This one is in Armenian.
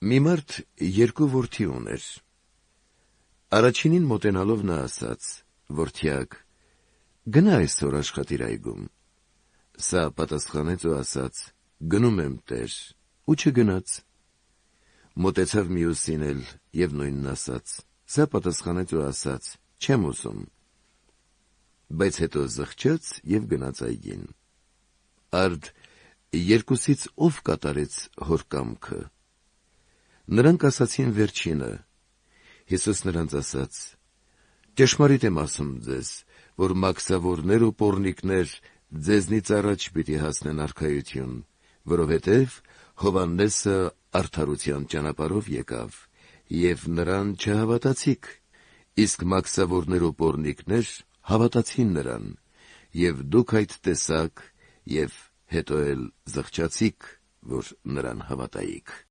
Մի մարդ երկու որդի ուներ։ Առաջինին մոտենալով նա ասաց. «Որդյակ, գնա այսօր աշխատիր այգում»։ Սա պատասխանեց ու ասաց. «Գնում եմ, տեր», ու չգնաց։ Մոտեցավ մյուսին էլ և նույնն ասաց։ Սա պատասխանեց ու ասաց. «Չեմ ուզում»։ Բայց հետո զղջաց և գնաց այգին։ Արդ երկուսից ով կատարեց հոր կամքը։ Նրանք ասացին վերջինը։ Հիսուս նրանց ասաց. «Ճշմարիտ եմ ասում ձեզ, որ մաքսավորներ ու պոռնիկներ ձեզնից առաջ պիտի հասնեն արքայություն, որովհետև Հովհաննեսը արդարության ճանապարհով եկավ, և նրան չհավատացիք, իսկ մաքսավորներ ու պոռնիկներ հավատացին նրան, և դուք այդ տեսաք և հետո էլ զղջացիք, որ նրան հավատայիք»։